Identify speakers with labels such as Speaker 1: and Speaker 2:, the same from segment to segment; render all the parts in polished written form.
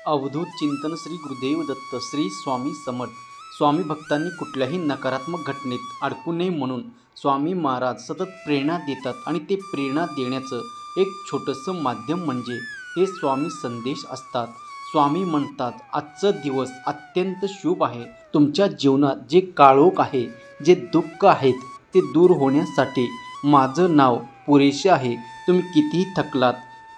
Speaker 1: अवधूत चिंतन श्री गुरुदेव दत्त श्री स्वामी समर्थ। स्वामी भक्तांनी कुठल्याही नकारात्मक घटनेत अडकू नये म्हणून स्वामी महाराज सतत प्रेरणा देतात आणि ते प्रेरणा देण्याचं एक छोटंसं माध्यम म्हणजे हे स्वामी संदेश असतात। स्वामी म्हणतात, आजचा दिवस अत्यंत शुभ आहे। तुमच्या जीवनात जे काळोख आहे, जे दुःख आहेत ते दूर होण्यासाठी माझं नाव पुरेसे आहे। तुम्ही कितीही थकलात,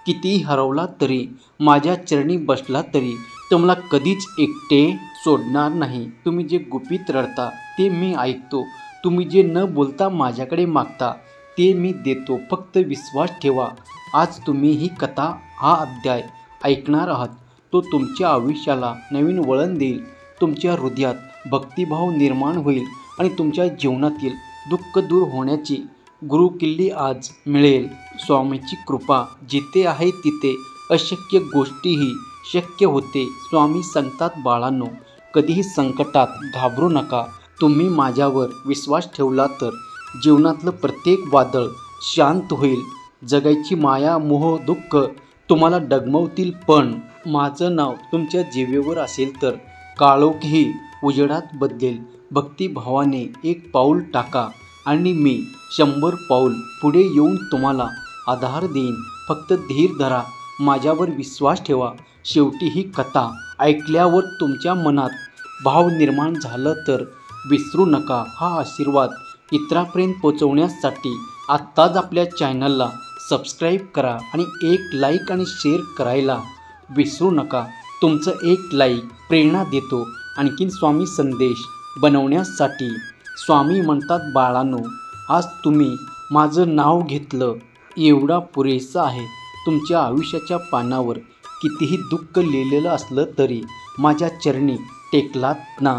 Speaker 1: कितीही हरवलात तरी, माझ्या चरणी बसला तरी तुम्हाला कधीच एकटे सोडणार नाही। तुम्ही जे गुपित रडता ते मी ऐकतो, तुम्ही जे न बोलता माझ्याकडे मागता ते मी देतो। फक्त विश्वास ठेवा। आज तुम्ही ही कथा, हा अध्याय ऐकणार आहात, तो तुमच्या आयुष्याला नवीन वळण देईल। तुमच्या हृदयात भक्तिभाव निर्माण होईल आणि तुमच्या जीवनातील दुःख दूर होण्याची गुरुकिल्ली आज मिळेल। स्वामीची कृपा जिथे आहे तिथे अशक्य गोष्टीही शक्य होते। स्वामी सांगतात, बाळांनो, कधीही संकटात घाबरू नका। तुम्ही माझ्यावर विश्वास ठेवला तर जीवनातलं प्रत्येक वादळ शांत होईल। जगाची माया, मोह, दुःख तुम्हाला डगमवतील, पण माझं नाव तुमच्या जिभेवर असेल तर काळोखही उजेडात बदलेल। भक्तिभावाने एक पाऊल टाका आणि मी 100 पाऊल पुढे येऊन तुम्हाला आधार देईन। फक्त धीर धरा, माझ्यावर विश्वास ठेवा। शेवटी ही कथा ऐकल्यावर तुमच्या मनात भाव निर्माण झाला तर विसरू नका। हा आशीर्वाद इतरांपर्यंत पोहोचवण्यासाठी आत्ताच आपल्या चॅनलला सबस्क्राईब करा आणि एक लाईक आणि शेअर करायला विसरू नका। तुमचं एक लाईक प्रेरणा देतो आणखीन स्वामी संदेश बनवण्यासाठी। स्वामी म्हणतात, बाळांनो, आज तुम्ही माझं नाव घेतलं एवढा पुरेसा आहे। तुमच्या आयुष्याच्या पानावर कितीही दुःख लिहिलेलं असलं तरी माझ्या चरणी टेकलात ना,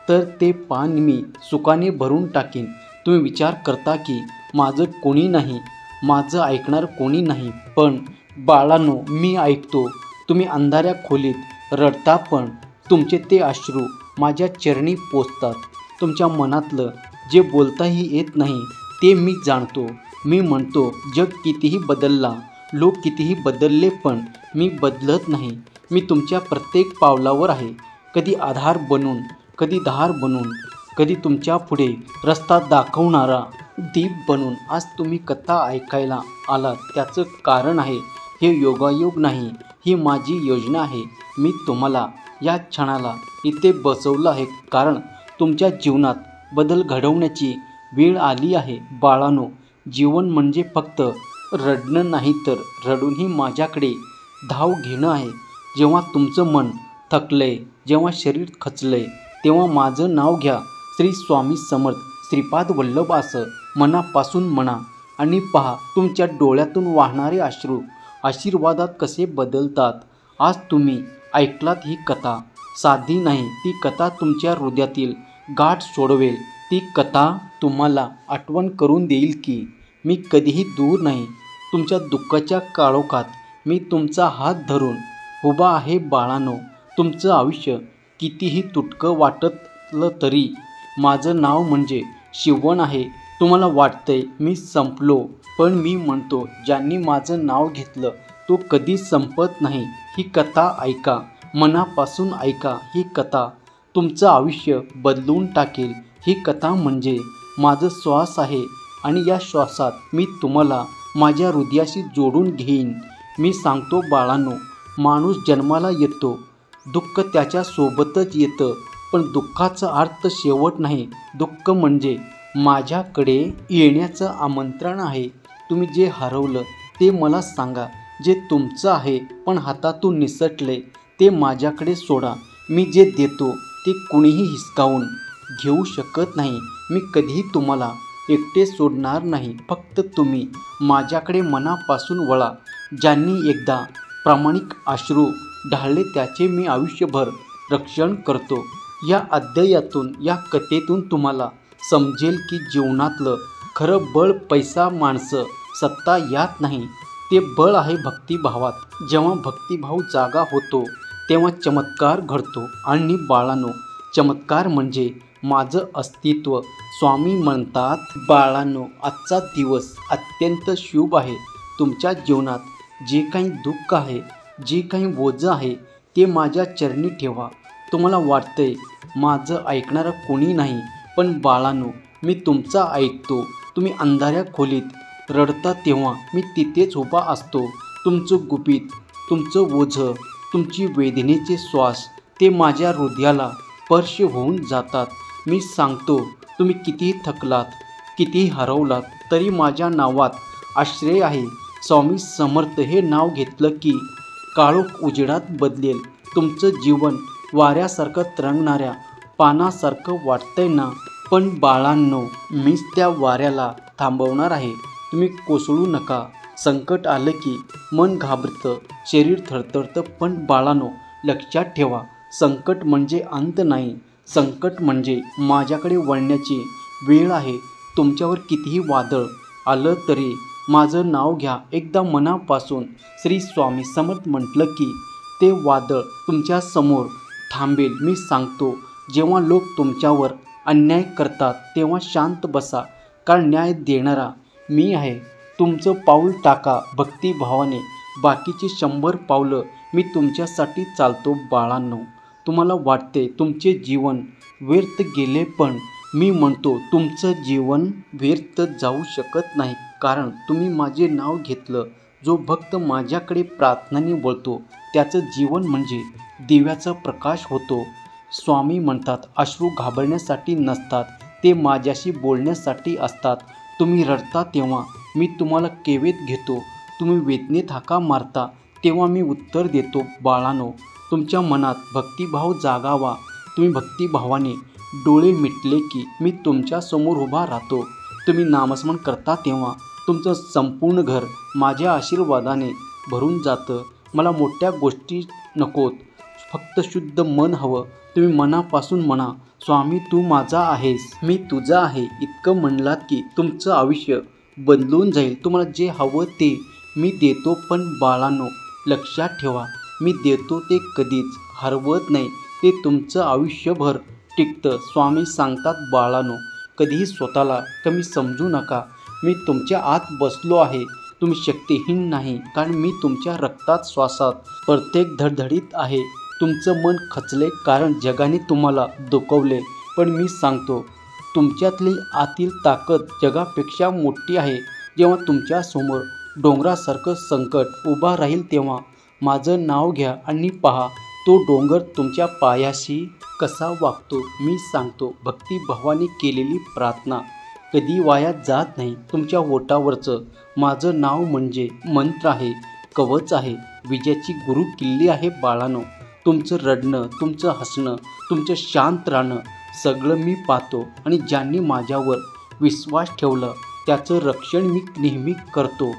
Speaker 1: तर ते पान मी सुखाने भरून टाकीन। तुम्ही विचार करता की माझं कोणी नाही, माझं ऐकणार कोणी नाही, पण बाळांनो, मी ऐकतो। तुम्ही अंधाऱ्या खोलीत रडता, पण तुमचे ते अश्रू माझ्या चरणी पोचतात। तुमच्या मनातलं जे बोलताही येत नाही ते मी जाणतो। मी म्हणतो, जग कितीही बदलला, लोक कितीही बदलले, पण मी बदलत नाही। मी तुमच्या प्रत्येक पावलावर आहे, कधी आधार बनून, कधी धार बनून, कधी तुमच्या पुढे रस्ता दाखवणारा दीप बनून। आज तुम्ही कथा ऐकायला आलात त्याचं कारण आहे, हे योगायोग नाही, ही माझी योजना आहे। मी तुम्हाला या क्षणाला इथे बसवलं आहे कारण तुमच्या जीवनात बदल घडवण्याची वेळ आली आहे। बाळांनो, जीवन म्हणजे फक्त रडणं नाही, तर रडूनही माझ्याकडे धाव घेणं आहे। जेव्हा तुमचं मन थकलंय, जेव्हा शरीर खचलंय, तेव्हा माझं नाव घ्या, श्री स्वामी समर्थ श्रीपाद वल्लभ, असं मनापासून म्हणा आणि पहा तुमच्या डोळ्यातून वाहणारे अश्रू आशीर्वादात कसे बदलतात। आज तुम्ही ऐकलात ही कथा साधी नाही, ती कथा तुमच्या हृदयातील गाठ सोडवेल। ती कथा तुम्हाला आठवण करून देईल की मी कधीही दूर नाही। तुमच्या दुःखाच्या काळोखात मी तुमचा हात धरून उभा आहे। बाळांनो, तुमचं आयुष्य कितीही तुटकं वाटलं तरी माझं नाव म्हणजे शिवण आहे। तुम्हाला वाटतंय मी संपलो, पण मी म्हणतो, ज्यांनी माझं नाव घेतलं तो कधीच संपत नाही। ही कथा ऐका, मनापासून ऐका। ही कथा तुमचं आयुष्य बदलून टाकेल। ही कथा म्हणजे माझं श्वास आहे आणि या श्वासात मी तुम्हाला माझ्या हृदयाशी जोडून घेईन। मी सांगतो, बाळांनो, माणूस जन्माला येतो, दुःख त्याच्यासोबतच येतं, पण दुःखाचा अर्थ शेवट नाही। दुःख म्हणजे माझ्याकडे येण्याचं आमंत्रण आहे। तुम्ही जे हरवलं ते मला सांगा, जे तुमचं आहे पण हातातून निसटले ते माझ्याकडे सोडा। मी जे देतो ते कुणीही हिसकावून घेऊ शकत नाही। मी कधीही तुम्हाला एकटे सोडणार नाही। फक्त तुम्ही माझ्याकडे मनापासून वळा। ज्यांनी एकदा प्रामाणिक अश्रू ढाळले त्याचे मी आयुष्यभर रक्षण करतो। या अध्यायातून, या कथेतून तुम्हाला समजेल की जीवनातलं खरं बळ पैसा, माणसं, सत्ता यात नाही, ते बळ आहे भक्तिभावात। जेव्हा भक्तिभाव जागा होतो तेव्हा चमत्कार घडतो। आणि बाळांनो, चमत्कार म्हणजे माझं अस्तित्व। स्वामी म्हणतात, बाळांनो, आजचा दिवस अत्यंत शुभ आहे। तुमच्या जीवनात जे काही दुःख आहे, जे काही ओझं आहे ते माझ्या चरणी ठेवा. तुम्हाला वाटतंय माझं ऐकणारं कोणी नाही, पण बाळांनो मी तुमचा ऐकतो. तुम्ही अंधाऱ्या खोलीत रडता तेव्हा मी तिथेच उभा असतो. तुमचं गुपित, तुमचं ओझं, तुमची वेदनेचे श्वास ते माझ्या हृदयाला स्पर्श होऊन जातात. मी सांगतो, तुम्ही कितीही थकलात, कितीही हरवलात, तरी माझ्या नावात आश्रय आहे. स्वामी समर्थ हे नाव घेतलं की काळोख उजेडात बदलेल. तुमचं जीवन वाऱ्यासारखं तरंगणाऱ्या पानासारखं वाटतंय ना, पण बाळांनो मीच त्या वाऱ्याला थांबवणार आहे. तुम्ही कोसळू नका. संकट आलं की मन घाबरतं, शरीर थरथरतं, पण बाळांनो लक्षात ठेवा, संकट म्हणजे अंत नाही. संकट म्हणजे माझ्याकडे वळण्याची वेळ आहे. तुमच्यावर कितीही वादळ आलं तरी माझं नाव घ्या एकदा मनापासून. श्री स्वामी समर्थ म्हटलं की ते वादळ तुमच्या समोर थांबेल. मी सांगतो, जेव्हा लोक तुमच्यावर अन्याय करतात तेव्हा शांत बसा, कारण न्याय देणारा मी आहे. तुमचं पाऊल टाका भक्तिभावाने. बाकीची 100 पावलं मी तुमच्यासाठी चालतो. बाळांनो तुम्हाला वाटते तुमचे जीवन व्यर्थ गेले, पण मी म्हणतो तुमचं जीवन व्यर्थ जाऊ शकत नाही, कारण तुम्ही माझे नाव घेतलं. जो भक्त माझ्याकडे प्रार्थनेने बोलतो त्याचं जीवन म्हणजे दिव्याचा प्रकाश होतो. स्वामी म्हणतात, अश्रू घाबरण्यासाठी नसतात, ते माझ्याशी बोलण्यासाठी असतात. तुम्ही रडता तेव्हा मी तुम्हाला केवेत घेतो. तुम्ही वेदनेत हाका मारता तेव्हा मी उत्तर देतो. बाळांनो तुमच्या मनात भक्तिभाव जागावा. तुम्ही भक्तिभावाने डोळे मिटले की मी तुमच्यासमोर उभा राहतो. तुम्ही नामस्मरण करता तेव्हा तुमचं संपूर्ण घर माझ्या आशीर्वादाने भरून जातं. मला मोठ्या गोष्टी नकोत, फक्त शुद्ध मन हवं. तुम्ही मनापासून म्हणा, स्वामी तू माझा आहेस, मी तुझा आहे. इतकं म्हणलात की तुमचं आयुष्य बदलून जाईल. तुम्हाला जे हवं ते मी देतो. पण बाळांनो लक्षात ठेवा, मी देतो ते कधीच हरवत नाही. ते तुमचं आयुष्यभर टिकतं. स्वामी सांगतात, बाळांनो कधीही स्वतःला कमी समजू नका. मी तुमच्या आत बसलो आहे. तुम्ही शक्तिहीन नाही, कारण मी तुमच्या रक्तात, श्वासात, प्रत्येक धडधडीत आहे. तुमचं मन खचले कारण जगाने तुम्हाला दुखवले, पण मी सांगतो तुमच्यातली आतील ताकद जगापेक्षा मोठी आहे. जेव्हा तुमच्यासमोर डोंगरासारखं संकट उभा राहील तेव्हा माझं नाव घ्या आणि पहा तो डोंगर तुमच्या पायाशी कसा वागतो. मी सांगतो, भक्तिभावाने केलेली प्रार्थना कधी वाया जात नाही. तुमच्या ओठावरचं माझं नाव म्हणजे मंत्र आहे, कवच आहे, विजयाची गुरु किल्ली आहे. बाळांनो तुमचं रडणं, तुमचं हसणं, तुमचं शांत राहणं सगळं मी पाहतो, आणि ज्यांनी माझ्यावर विश्वास ठेवला त्याचं रक्षण मी नेहमी करतो.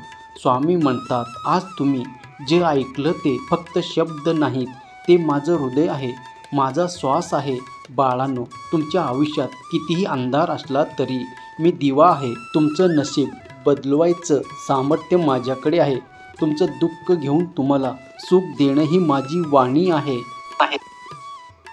Speaker 1: स्वामी म्हणतात, आज तुम्ही जे ऐकलं ते फक्त शब्द नाहीत, ते माझं हृदय आहे, माझा श्वास आहे. बाळांनो तुमच्या आयुष्यात कितीही अंधार असला तरी मी दिवा आहे. तुमचं नशीब बदलवायचं सामर्थ्य माझ्याकडे आहे. तुमचं दुःख घेऊन तुम्हाला सुख देणं ही माझी वाणी आहे.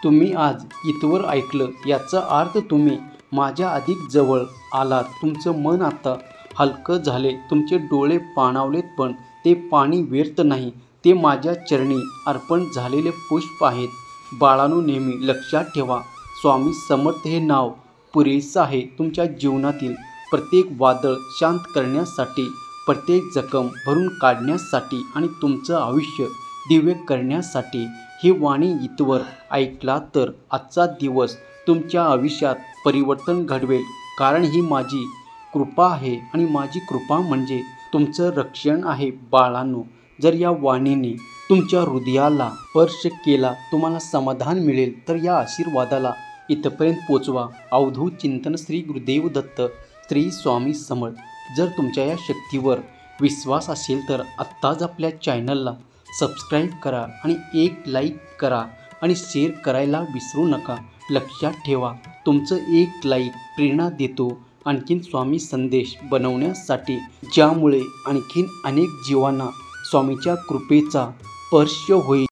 Speaker 1: तुम्ही आज इथवर ऐकलं याचा अर्थ तुम्ही माझ्या अधिक जवळ आलात. तुमचं मन आता हलकं झाले, तुमचे डोळे पाणावलेत, पण ते पाणी व्यर्थ नाही. ते माझ्या चरणी अर्पण झालेले पुष्प आहेत. बाळांनो नेहमी लक्षात ठेवा, स्वामी समर्थ हे नाव पुरेसं आहे तुमच्या जीवनातील प्रत्येक वादळ शांत करण्यासाठी, प्रत्येक जखम भरून काढण्यासाठी आणि तुमचं आयुष्य दिव्य करण्यासाठी. ही वाणी इथवर ऐकला तर आजचा दिवस तुमच्या आयुष्यात परिवर्तन घडवेल, कारण ही माझी कृपा आहे आणि माझी कृपा म्हणजे तुमचं रक्षण आहे. बाळांनो जर या वाणीने तुमच्या हृदयाला स्पर्श केला, तुम्हाला समाधान मिळेल, तर या आशीर्वादाला इथपर्यंत पोचवा. अवधूत चिंतन श्री गुरुदेव दत्त श्री स्वामी समर्थ. जर तुमच्या या शक्तीवर विश्वास असेल तर आत्ताच आपल्या चॅनलला सबस्क्राईब करा आणि एक लाईक करा आणि शेअर करायला विसरू नका. लक्षात ठेवा, तुमचं एक लाईक प्रेरणा देतो आणखीन स्वामी संदेश बनवण्यासाठी, ज्यामुळे आणखीन अनेक जीवांना स्वामीच्या कृपेचा स्पर्श होईल.